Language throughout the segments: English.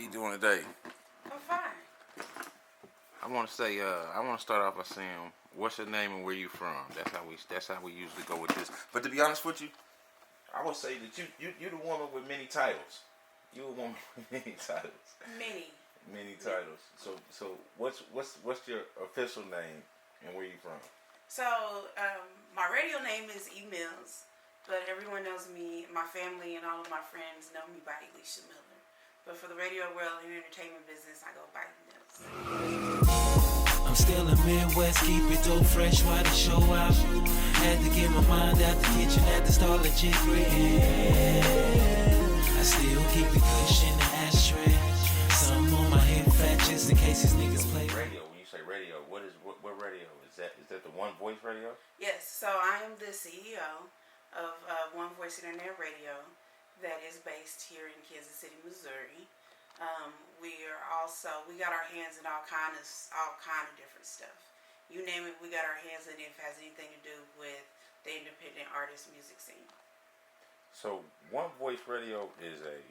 you doing today? I'm fine. I want to say, I want to start off by saying, what's your name and where you from? That's how we usually go with this. But to be honest with you, I would say that you're the woman with many titles. You're a woman with many titles. Many titles. So what's your official name and where you from? So my radio name is E-Millz, but everyone knows me, my family and all of my friends know me by Alicia Miller. But for the radio world and entertainment business, I go by E-Millz. I'm still in Midwest, keep it dope fresh while the show out. Had to get my mind out the kitchen, had to start legit gritting. I still keep the cushion in the ashtray. Something on my head fat just in case these niggas play. Radio, when you say radio, what radio? Is that the 1Voice radio? Yes, so I am the CEO of 1Voice Internet Radio that is based here in Kansas City, Missouri. We got our hands in all kind of different stuff. You name it, we got our hands in it if it has anything to do with the independent artist music scene. So 1Voice Radio is a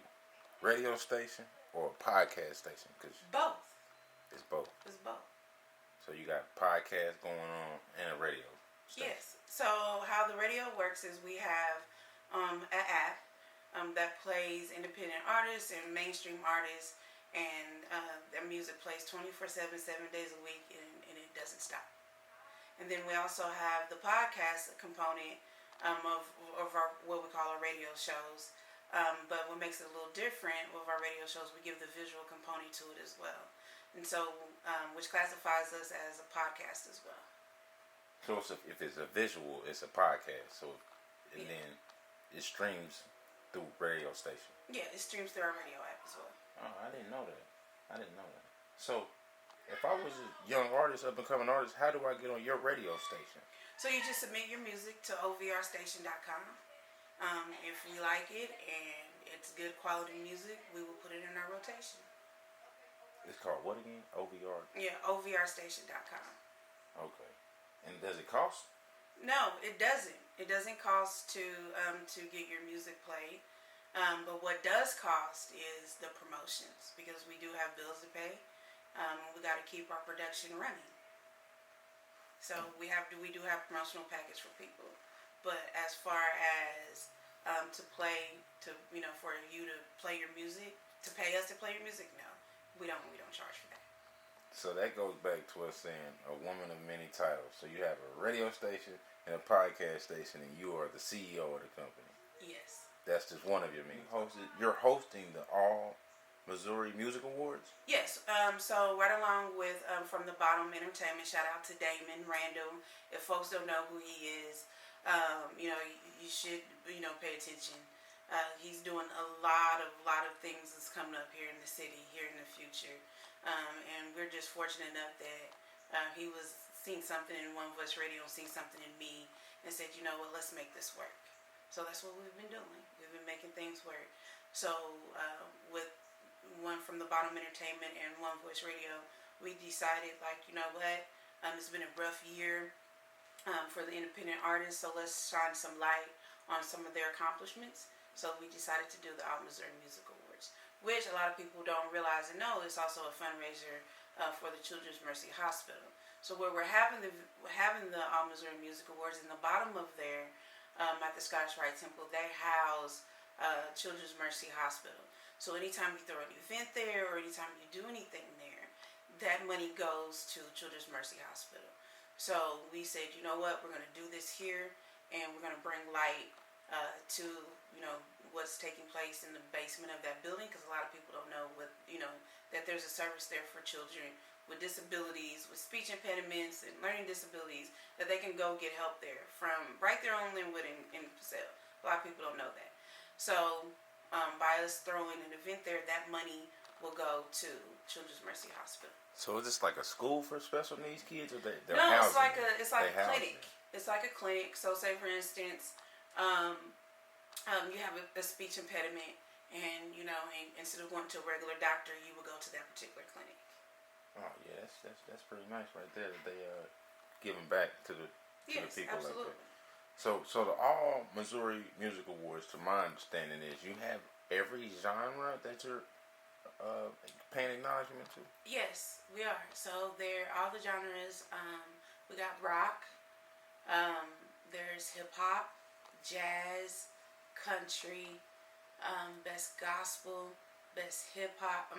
radio station or a podcast station? Both. It's both. It's both. So you got podcasts going on and a radio station. Yes. So how the radio works is we have an app that plays independent artists and mainstream artists, and their music plays 24/7, 7 days a week, and it doesn't stop. And then we also have the podcast component of our, what we call our radio shows. But what makes it a little different with our radio shows, we give the visual component to it as well. And so, which classifies us as a podcast as well. So if it's a visual, it's a podcast. So, then it streams through radio station. Yeah, it streams through our radio app as well. Oh, I didn't know that. So, if I was a young artist, up and coming artist, how do I get on your radio station? So you just submit your music to ovrstation.com. If we like it and it's good quality music, we will put it in our rotation. It's called what again? OVR? Yeah, ovrstation.com. Okay. And does it cost? No, it doesn't. It doesn't cost to get your music played. But what does cost is the promotions, because we do have bills to pay. We got to keep our production running. So we do have promotional package for people. But as far as for you to play your music, to pay us to play your music, no, we don't charge for that. So that goes back to us saying a woman of many titles. So you have a radio station and a podcast station, and you are the CEO of the company. Yes. That's just one of your many. You're hosting the All Missouri Music Awards? Yes. So right along with From the Bottom Entertainment, shout out to Damon Randall. If folks don't know who he is, you should pay attention. He's doing a lot of things that's coming up here in the city, here in the future. And we're just fortunate enough that he was seeing something in 1Voice Radio and seeing something in me and said, you know what, let's make this work. So that's what we've been doing. We've been making things work. So with From the Bottom Entertainment and 1Voice Radio, we decided, you know what, it's been a rough year for the independent artists, so let's shine some light on some of their accomplishments. So we decided to do the All Missouri Music Awards, which a lot of people don't realize and know is also a fundraiser for the Children's Mercy Hospital. So where we're having the All Missouri Music Awards, in the bottom of there, at the Scottish Rite Temple, they house Children's Mercy Hospital. So anytime you throw an event there or anytime you do anything there, that money goes to Children's Mercy Hospital. So we said, you know what, we're going to do this here, and we're going to bring light to what's taking place in the basement of that building, because a lot of people don't know that there's a service there for children with disabilities, with speech impediments and learning disabilities, that they can go get help there from right there on Linwood in Purcell. A lot of people don't know that. So by us throwing an event there, that money will go to Children's Mercy Hospital. So is this like a school for special needs kids, or they're no? housing? It's like a clinic. It's like a clinic. So say for instance, you have a speech impediment, and instead of going to a regular doctor, you will go to that particular clinic. Oh yeah, that's pretty nice right there. That they giving back to the people absolutely. Like that. So the All Missouri Music Awards, to my understanding, is you have every genre that you're paying acknowledgement to? Yes, we are. So there, all the genres. We got rock. There's hip hop, jazz, country, best gospel, best hip hop.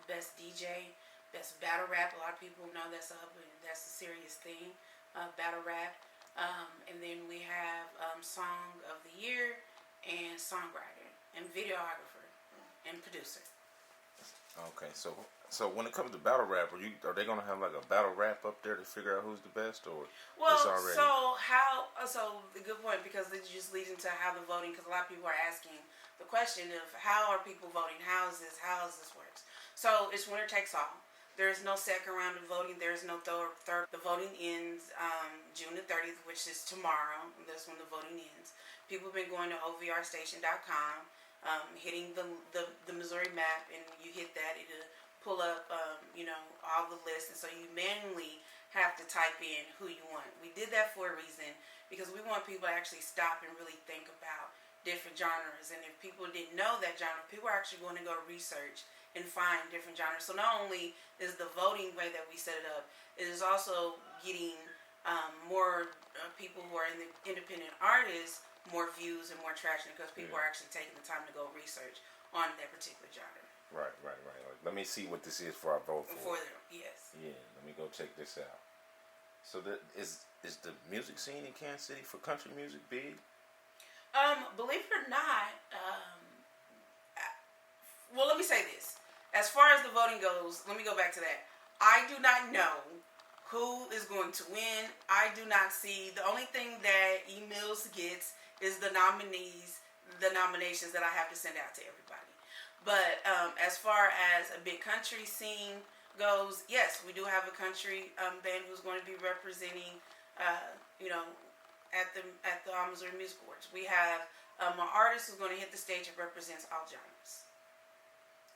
Best DJ, best battle rap. A lot of people know that's a serious thing. Battle rap. And then we have song of the year and songwriter and videographer and producer. Okay, so when it comes to battle rap, are they gonna have like a battle rap up there to figure out who's the best, or Well, it's already? So the good point, because it just leads into how the voting, because a lot of people are asking the question of how are people voting, how is this works. So it's winner takes all. There's no second round of voting. There's no third. The voting ends June the 30th, which is tomorrow. That's when the voting ends. People have been going to ovrstation.com, hitting the Missouri map, and you hit that, it'll pull up, all the lists, and so you manually have to type in who you want. We did that for a reason, because we want people to actually stop and really think about different genres, and if people didn't know that genre, people are actually going to go research and find different genres. So not only is the voting way that we set it up, it is also getting more people who are in the independent artists more views and more traction, because people are actually taking the time to go research on that particular genre. Right. Like, let me see what this is for I vote for. Yes. Yeah, let me go check this out. So is the music scene in Kansas City for country music big? Believe it or not, well, let me say this. As far as the voting goes, let me go back to that. I do not know who is going to win. I do not see. The only thing that E-Millz gets is the nominations that I have to send out to everybody. But as far as a big country scene goes, yes, we do have a country band who's going to be representing, at the Missouri Music Awards. We have an artist who's going to hit the stage that represents all genres.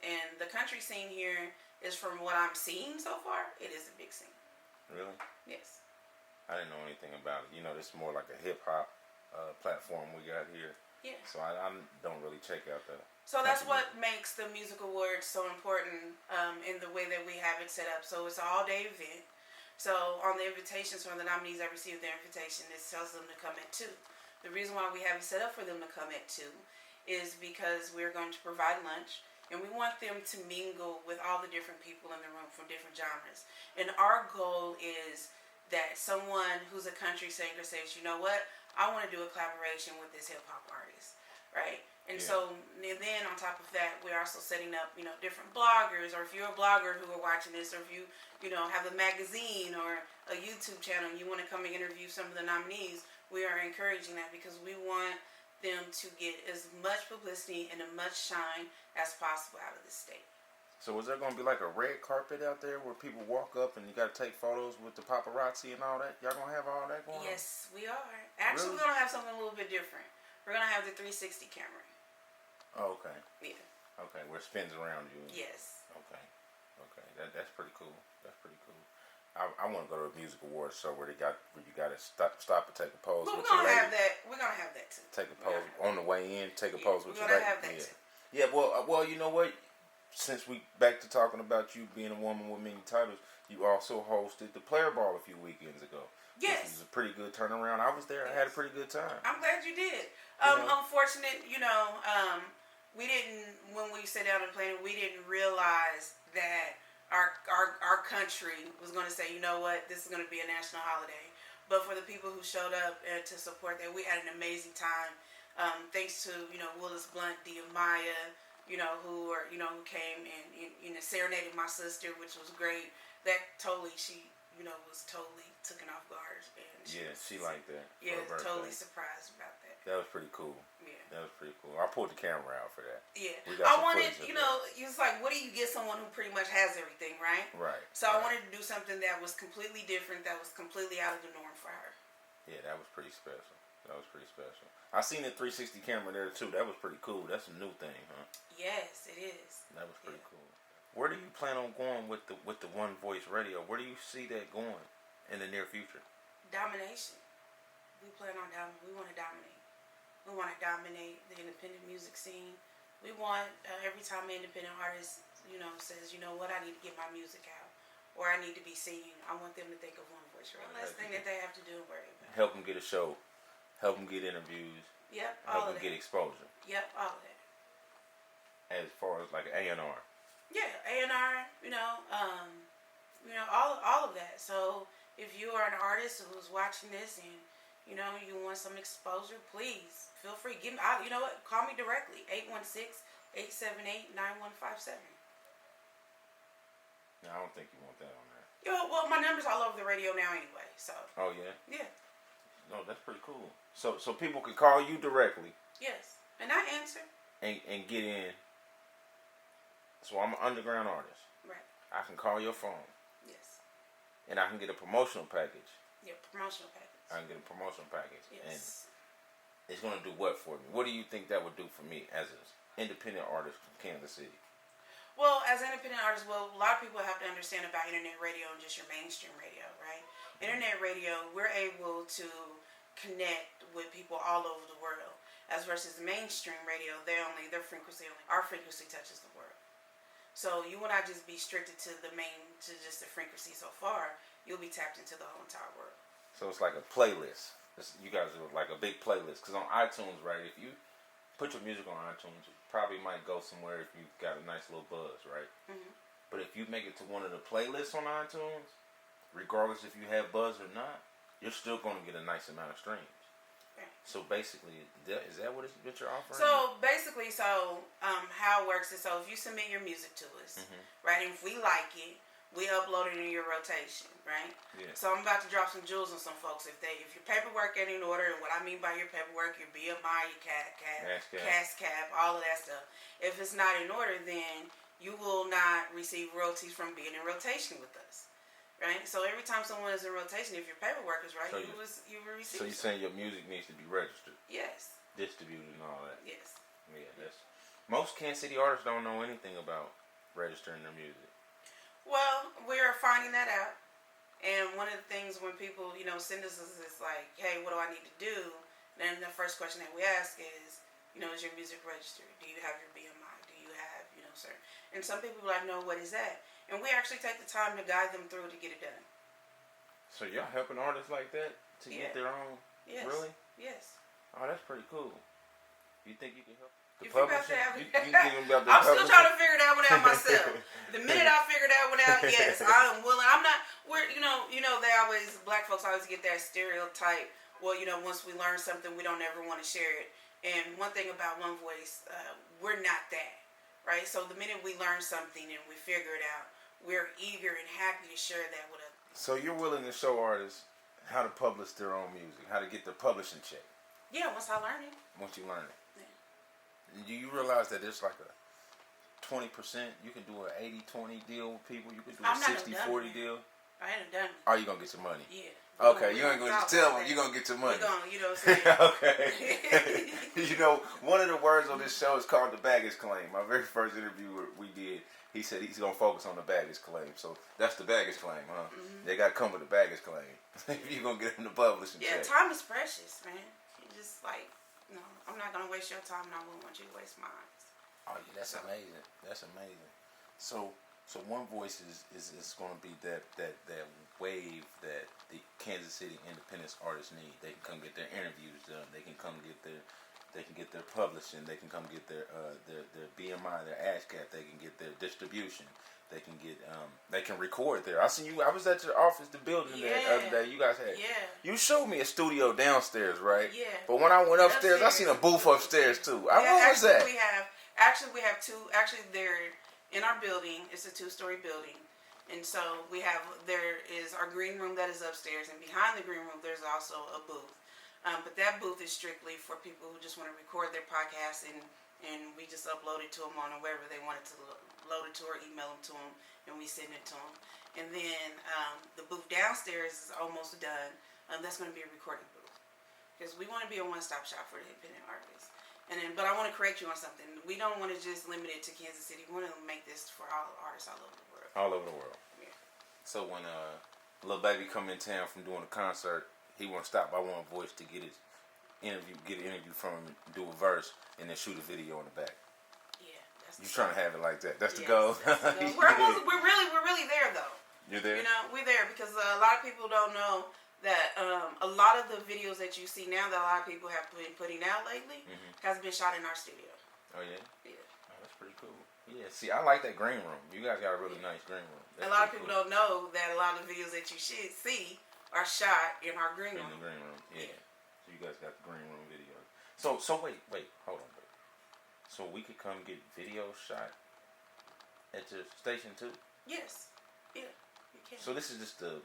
And the country scene here is, from what I'm seeing so far, it is a big scene. Really? Yes. I didn't know anything about it. It's more like a hip hop platform we got here. Yeah. So I don't really check out the. So that's what makes the music awards so important in the way that we have it set up. So it's an all-day event. So on the invitations from the nominees that receive their invitation, it tells them to come at 2. The reason why we have it set up for them to come at 2 is because we're going to provide lunch. And we want them to mingle with all the different people in the room from different genres. And our goal is that someone who's a country singer says, you know what, I want to do a collaboration with this hip hop artist, right? And so, and then on top of that, we're also setting up, different bloggers, or if you're a blogger who are watching this, or if you, have a magazine or a YouTube channel and you want to come and interview some of the nominees, we are encouraging that, because we want them to get as much publicity and as much shine as possible out of the state. So is there going to be like a red carpet out there where people walk up and you got to take photos with the paparazzi and all that? Y'all going to have all that going on? Yes, we are. Actually, Really? We're going to have something a little bit different. We're going to have the 360 camera. Oh, okay. Yeah. Okay, where it spins around you. Yes. Okay. That's pretty cool. I want to go to a music awards show where you got to stop and take a pose. But with we're going to your have that. We're going to have that too. Take a pose on the way in. Take a pose with your lady. We're going lady. to have that too. Yeah. Well, you know what? Since we back to talking about you being a woman with many titles, you also hosted the Player Ball a few weekends ago. Yes. This was a pretty good turnaround. I was there. I had a pretty good time. I'm glad you did. Unfortunate, we didn't, when we sat down and planned, we didn't realize that our country was going to say, you know what, this is going to be a national holiday. But for the people who showed up to support that, we had an amazing time. Thanks to, Willis Blunt, Maya, who came and serenaded my sister, which was great. That totally, she, was totally taken off guard. And she liked that. Yeah, totally surprised about that. That was pretty cool. Yeah. That was pretty cool. I pulled the camera out for that. Yeah. I wanted, it's like, what do you get someone who pretty much has everything, right? Right. So I wanted to do something that was completely different, that was completely out of the norm for her. Yeah, that was pretty special. I seen the 360 camera there too. That was pretty cool. That's a new thing, huh? Yes, it is. That was pretty cool. Where do you plan on going with the 1Voice radio? Where do you see that going in the near future? Domination. We plan on we want to dominate. We want to dominate the independent music scene. We want every time an independent artist says, you know what, I need to get my music out, or I need to be singing, I want them to think of 1Voice. One less thing that they have to do and worry about. Help them get a show. Help them get interviews. Yep, help all of them that. get exposure. Yep, all of that. As far as like A&R. Yeah, A&R, all of that. So if you are an artist who's watching this and you want some exposure, please feel free. Give me, you know what? Call me directly, 816-878-9157. No, I don't think you want that on there. Well, my number's all over the radio now anyway. So. Oh yeah. Yeah. No, that's pretty cool. So people can call you directly. Yes, and I answer. And get in. So I'm an underground artist. Right. I can call your phone. Yes. And I can get a promotional package. Yeah, promotional package. I can get a promotional package. Yes. And it's going to do what for me? What do you think that would do for me as an independent artist from Kansas City? Well, as an independent artist, a lot of people have to understand about internet radio and just your mainstream radio, right? Internet radio, we're able to connect with people all over the world. As versus mainstream radio, their frequency, our frequency touches the world. So you will not just be restricted to just the frequency so far. You'll be tapped into the whole entire world. So it's like a playlist. You guys are like a big playlist. Because on iTunes, right, if you put your music on iTunes, it probably might go somewhere if you got a nice little buzz, right? Mm-hmm. But if you make it to one of the playlists on iTunes, regardless if you have buzz or not, you're still going to get a nice amount of streams. Okay. So basically, is that what you're offering? So basically, how it works is, so if you submit your music to us, mm-hmm. right, and if we like it, we upload it in your rotation, right? Yeah. So I'm about to drop some jewels on some folks. If your paperwork ain't in order, and what I mean by your paperwork, your BMI, your CAS cap, all of that stuff. If it's not in order, then you will not receive royalties from being in rotation with us, right? So every time someone is in rotation, if your paperwork is right, you will receive. So you're saying your music needs to be registered? Yes. Distributed and all that? Yes. Yeah, most Kansas City artists don't know anything about registering their music. Well, we are finding that out, and one of the things when people, send us is like, hey, what do I need to do? Then the first question that we ask is, is your music registered? Do you have your BMI? Do you have, certain? And some people are like, no, what is that? And we actually take the time to guide them through to get it done. So y'all helping artists like that to get their own? Yes. Really? Yes. Oh, that's pretty cool. You think you can help? You give them about the I'm still trying to figure that one out myself. The minute I figure that one out, yes, I'm willing. I'm not. They always, black folks always get that stereotype. Well, once we learn something, we don't ever want to share it. And one thing about 1Voice, we're not that, right? So the minute we learn something and we figure it out, we're eager and happy to share that with others. So you're willing to show artists how to publish their own music, how to get their publishing check? Yeah, once I learn it. Once you learn it. Do you realize that there's like a 20%? You can do an 80-20 deal with people. You can do a 60-40 deal. I ain't done it. Oh, you gonna get some money? Yeah. Okay, you ain't gonna just tell them. You gonna get your money. We're gonna, you know what I'm saying? Okay. One of the words on this show is called the baggage claim. My very first interview we did, he said he's gonna focus on the baggage claim. So that's the baggage claim, huh? Mm-hmm. They gotta come with the baggage claim. You're gonna get them the publishing check. Time is precious, man. You just like. No, I'm not gonna waste your time, and I wouldn't want you to waste mine. Oh yeah, that's amazing. That's amazing. So 1Voice is going to be that wave that the Kansas City independent artists need. They can come get their interviews done. They can come get their publishing. They can come get their BMI, their ASCAP. They can get their distribution. They can get they can record there. I seen you. I was at your office, the building the other day. You guys had. Yeah. You showed me a studio downstairs, right? Yeah. But when I went upstairs, I seen a booth upstairs too. What was that? We have two. Actually, they're in our building. It's a 2-story building, and so there is our green room that is upstairs, and behind the green room there's also a booth. But that booth is strictly for people who just want to record their podcasts, and we just upload it to them on wherever they want it to load it to or email them to them, and we send it to them. And then the booth downstairs is almost done. That's going to be a recording booth because we want to be a one-stop shop for the independent artists. But I want to correct you on something. We don't want to just limit it to Kansas City. We want to make this for all artists all over the world. All over the world. Yeah. So when Lil Baby come in town from doing a concert, he want to stop by 1Voice to get an interview from him, do a verse, and then shoot a video in the back. Yeah, You trying to have it like that? That's the Yes, goal. that's the goal. Yeah. We're really there though. You're there. You know, we're there because a lot of people don't know that a lot of the videos that you see now that a lot of people have been putting out lately has been shot in our studio. Oh yeah. Yeah. Oh, that's pretty cool. Yeah. See, I like that green room. You guys got a really nice green room. That's a lot of pretty people don't know that a lot of the videos that you should see are shot in our green In room. the green room. Yeah. So you guys got the green room videos. So wait, hold on. So we could come get video shot at your station too? Yes. Yeah. You can. So this is just the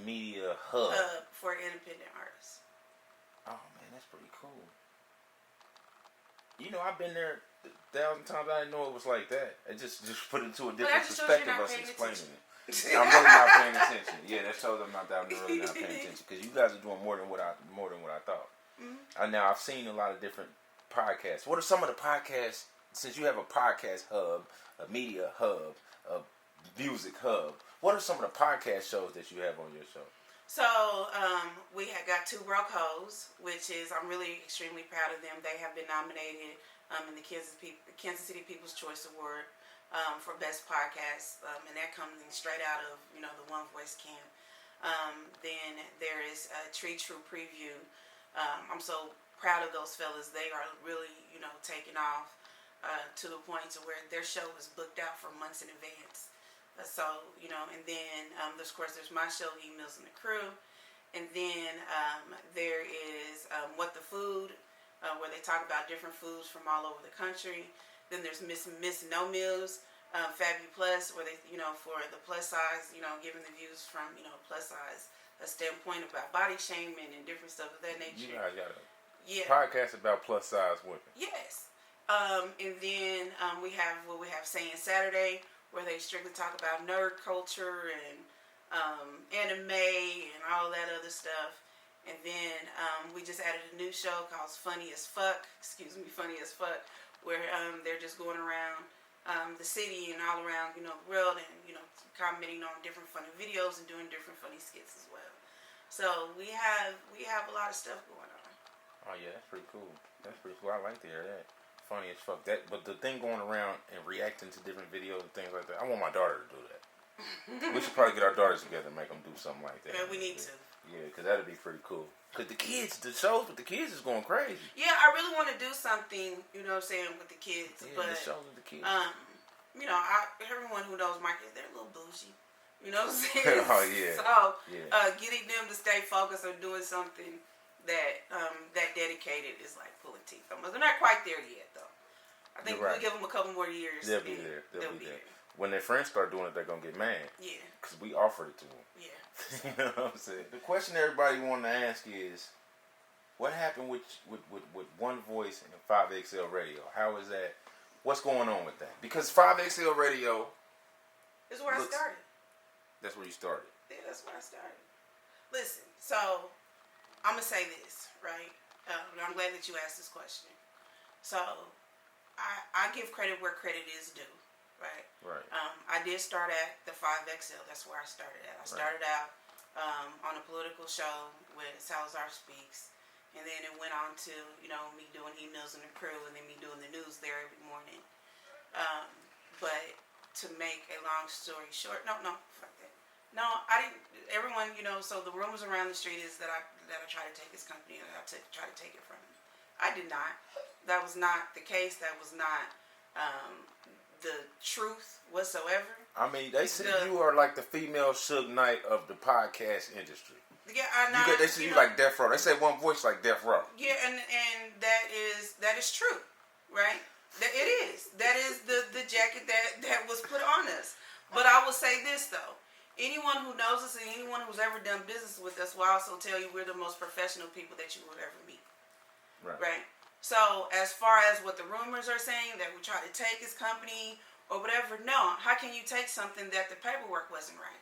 media hub. For independent artists. Oh man, that's pretty cool. You know, I've been there 1,000 times. I didn't know it was like that. It just put it into a different perspective of us explaining it. I'm really not paying attention. Yeah, that shows I'm really not paying attention because you guys are doing more than what I thought. Now I've seen a lot of different podcasts. What are some of the podcasts? Since you have a podcast hub, a media hub, a music hub, what are some of the podcast shows that you have on your show? So we have got 2 Broke Hoes, which is I'm really extremely proud of them. They have been nominated in the Kansas City People's Choice Award for Best Podcast, and that comes straight out of the 1Voice camp. Then there is Tree True Preview. I'm so proud of those fellas. They are really taking off to the point to where their show is booked out for months in advance. So, and then, of course, there's my show, E-Millz and the Crew. And then there is What the Food, where they talk about different foods from all over the country. Then there's Miss No Mills, Fabu Plus, where they, for the plus size, giving the views from, plus size, a standpoint about body shaming and different stuff of that nature. You guys got a podcast about plus size women. Yes. And then we have Saying Saturday, where they strictly talk about nerd culture and anime and all that other stuff. And then we just added a new show called Funny as Fuck, where they're just going around the city and all around, the world and, commenting on different funny videos and doing different funny skits as well. So we have a lot of stuff going on. Oh yeah, that's pretty cool. I like to hear that. Funny as fuck. But the thing going around and reacting to different videos and things like that, I want my daughter to do that. We should probably get our daughters together and make them do something like that. Yeah, we need to. Yeah, because that'd be pretty cool. Because the shows with the kids is going crazy. Yeah, I really want to do something, with the kids. Yeah, but the shows with the kids. Everyone who knows my kids, they're a little bougie. You know what I'm saying? Oh, yeah. So, yeah. Getting them to stay focused on doing something that dedicated is like pulling teeth. They're not quite there yet, though. I think we'll give them a couple more years. They'll be there. They'll be there. When their friends start doing it, they're going to get mad. Yeah. Because we offered it to them. Yeah. You know what I'm saying? The question everybody want to ask is, what happened with 1Voice and 5XL Radio? How is that? What's going on with that? Because 5XL Radio is where I started. That's where you started. Yeah, that's where I started. Listen, so I'm going to say this, right? I'm glad that you asked this question. So I give credit where credit is due, right? Right. I did start at the 5XL. That's where I started at. I started out on a political show with Salazar Speaks. And then it went on to, me doing E-Millz and the Crew and then me doing the news there every morning. But to make a long story short, no, fuck that. No, I didn't. Everyone, so the rumors around the street is that I tried to take his company and I tried to take it from him. I did not. That was not the case. That was not the truth whatsoever. I mean, they said you are like the female Suge Knight of the podcast industry. Yeah, I know. They said you like Death Row. They said 1Voice like Death Row. Yeah, and that is true, right? It is. That is the jacket that was put on us. But I will say this though. Anyone who knows us and anyone who's ever done business with us will also tell you we're the most professional people that you will ever meet. Right? So as far as what the rumors are saying, that we try to take his company or whatever, no. How can you take something that the paperwork wasn't right?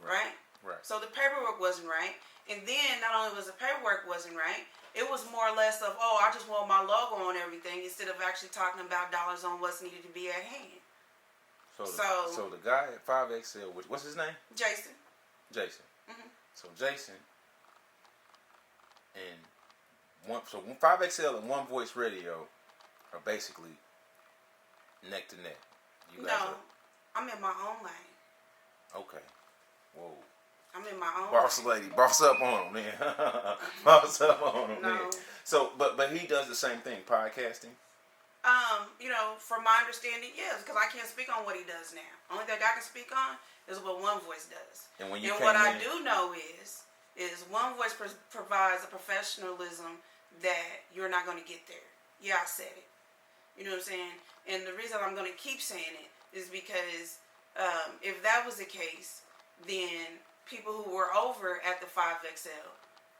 Right? Right. So the paperwork wasn't right. And then not only was the paperwork wasn't right, it was more or less of, I just want my logo on everything instead of actually talking about dollars on what's needed to be at hand. So the guy at 5XL, what's his name? Jason. Mm-hmm. So Jason and 5XL and 1Voice Radio are basically neck to neck. You No, I'm in my own lane. Okay. Whoa. I'm in my own Boss lane. lady, boss up on him, man. Boss up on him, No. man. So, but he does the same thing, podcasting. From my understanding, yes, because I can't speak on what he does now. Only thing I can speak on is what 1Voice does. And when you what I do know is 1Voice provides a professionalism that you're not going to get there. Yeah, I said it. You know what I'm saying? And the reason I'm going to keep saying it is because if that was the case, then people who were over at the 5XL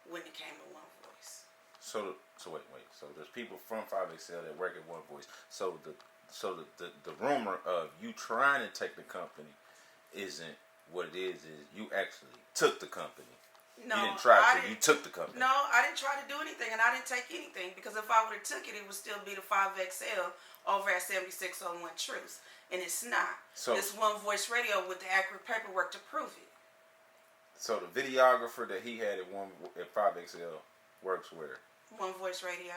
wouldn't have came to 1Voice. So wait. So there's people from 5XL that work at 1Voice. So the rumor of you trying to take the company isn't what it is you actually took the company. No, you didn't try to. You took the company. No, I didn't try to do anything, and I didn't take anything, because if I would have took it, it would still be the 5XL over at 7601 Truth, and it's not. So it's 1Voice Radio with the accurate paperwork to prove it. So the videographer that he had at 5XL works where? 1Voice Radio.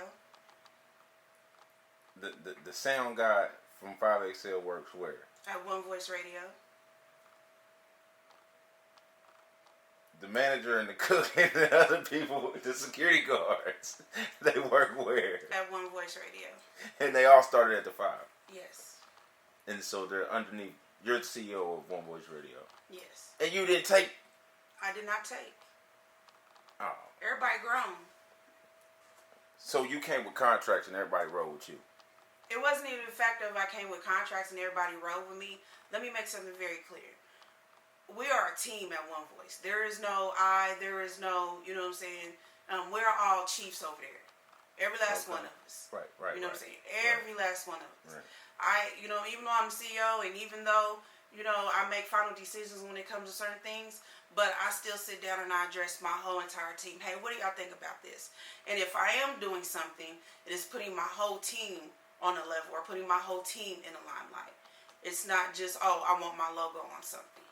The sound guy from 5XL works where? At 1Voice Radio. The manager and the cook and the other people, the security guards, they work where? At 1Voice Radio. And they all started at the 5. Yes. And so they're underneath. You're the CEO of 1Voice Radio. Yes. And you didn't take. I did not take. Oh. Everybody grown. So you came with contracts and everybody rode with you. It wasn't even the fact of I came with contracts and everybody rode with me. Let me make something very clear. We are a team at 1Voice. There is no there is no, you know what I'm saying? We're all chiefs over there. Every last one of us. Right. You know what I'm saying? Every last one of us. Right. Even though I'm the CEO, and even though, I make final decisions when it comes to certain things, but I still sit down and I address my whole entire team. Hey, what do y'all think about this? And if I am doing something, it is putting my whole team on a level, or putting my whole team in the limelight. It's not just, I want my logo on something.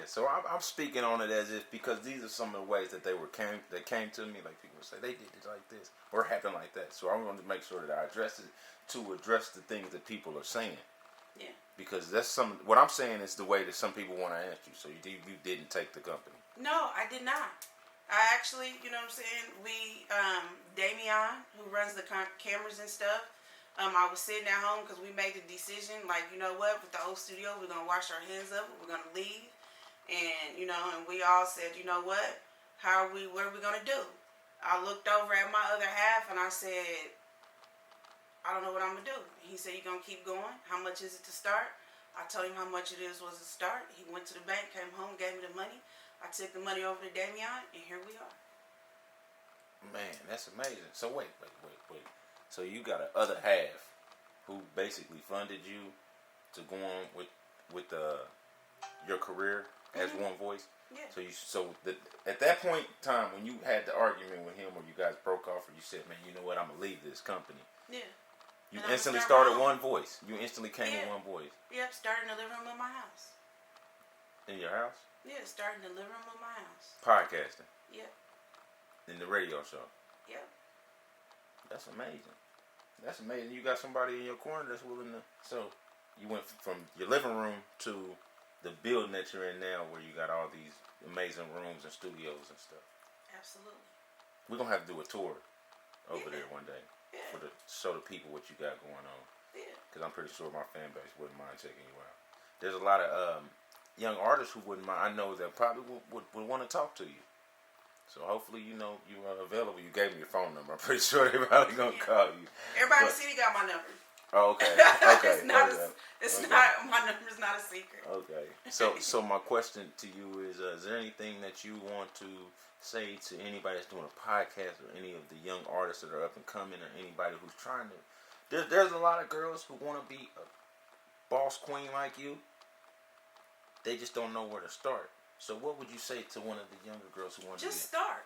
So I'm speaking on it as if, because these are some of the ways that they came to me, like people would say they did it like this or it happened like that. So I wanted to make sure that I address it to address the things that people are saying. Yeah. Because that's what I'm saying is the way that some people want to ask you. So you didn't take the company. No, I did not. I actually, you know what I'm saying, we, Damian, who runs the cameras and stuff, I was sitting at home because we made the decision, like, you know what, with the old studio, we're going to wash our hands up, we're going to leave. And, and we all said, you know what, what are we going to do? I looked over at my other half and I said, I don't know what I'm going to do. He said, you going to keep going? How much is it to start? I told him how much it was to start. He went to the bank, came home, gave me the money. I took the money over to Damian, and here we are. Man, that's amazing. So wait. So you got an other half who basically funded you to go on with your career as 1Voice. Yeah. At that point in time when you had the argument with him, or you guys broke off, or you said, man, you know what, I'm gonna leave this company. Yeah. You instantly started 1Voice. You instantly came with 1Voice. Yep, started in the living room of my house. In your house? Yeah, started in the living room of my house. Podcasting. Yep. In the radio show. Yep. That's amazing. That's amazing. You got somebody in your corner that's willing to. So you went from your living room to the building that you're in now, where you got all these amazing rooms and studios and stuff. Absolutely. We're gonna have to do a tour over there one day to show the people what you got going on. Yeah. Because I'm pretty sure my fan base wouldn't mind checking you out. There's a lot of young artists who wouldn't mind. I know that probably would want to talk to you. So hopefully, you are available. You gave me your phone number. I'm pretty sure they're probably gonna call you. Everybody in the city got my number. Oh, okay. Okay. My number's not a secret. Okay. So my question to you is there anything that you want to say to anybody that's doing a podcast, or any of the young artists that are up and coming, or anybody who's trying to? There's a lot of girls who want to be a boss queen like you. They just don't know where to start. So what would you say to one of the younger girls who want to start?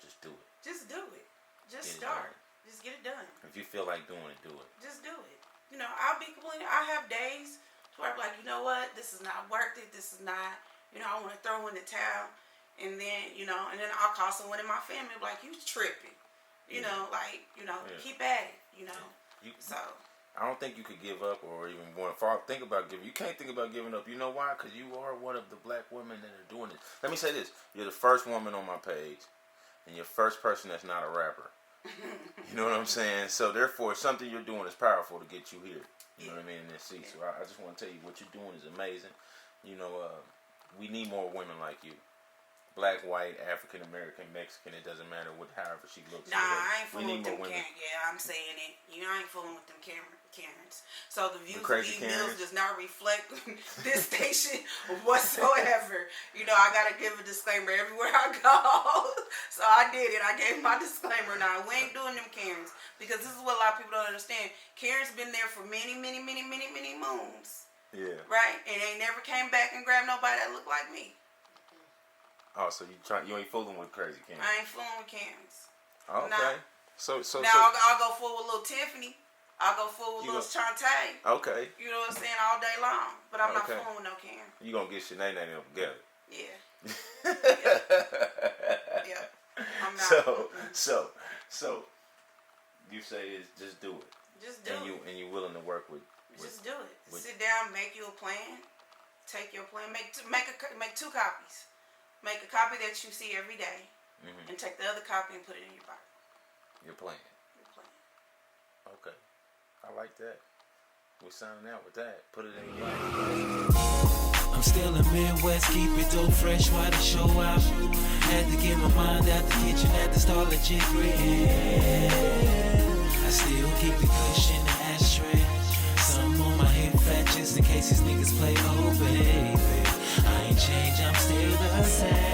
Just do it. Just do it. Just start. Just get it done. If you feel like doing it, do it. Just do it. I'll be completely. I have days where I'm like, you know what, this is not worth it. This is not. I want to throw in the towel, and then and then I'll call someone in my family like, you tripping. Keep at it. So I don't think you could give up or even want to think about giving. You can't think about giving up. You know why? Because you are one of the black women that are doing this. Let me say this. You're the first woman on my page. And you're the first person that's not a rapper. You know what I'm saying? So therefore, something you're doing is powerful to get you here. You know what I mean? In this seat. So I just want to tell you what you're doing is amazing. You know, we need more women like you. Black, white, African American, Mexican, it doesn't matter however she looks. Nah, I ain't fooling with them women. Karens. Yeah, I'm saying it. I ain't fooling with them Karens. So the views of crazy E-Millz Karens? does not reflect this station whatsoever. You know, I gotta give a disclaimer everywhere I go. So I did it. I gave my disclaimer. Now we ain't doing them Karens because this is what a lot of people don't understand. Karen's been there for many moons. Yeah. Right, and they never came back and grabbed nobody that looked like me. Oh, so you ain't fooling with crazy Karens. I ain't fooling with Karens. Okay. Nah. So Now I'll go full with little Tiffany. I'll go full with little Shantae. Okay. You know what I'm saying? All day long. But I'm not Okay. fooling with no Karen. You gonna get Shanae and them together. Yeah. Yeah. I'm not. So you say is just do it. Just do it. And you willing to work with Just do it. Sit down, make you a plan. Take your plan. Make two copies. Make a copy that you see every day, and take the other copy and put it in your Bible. your plan. Your plan. Okay. I like that. We're signing out with that. Put it in your Bible. I'm still in Midwest, keep it dope fresh while the show out. Had to get my mind out the kitchen, had to start legit gritting. I still keep the cushion, the ashtray. Something on my hip fat just in case these niggas play, oh baby. I ain't changed, I'm still the same.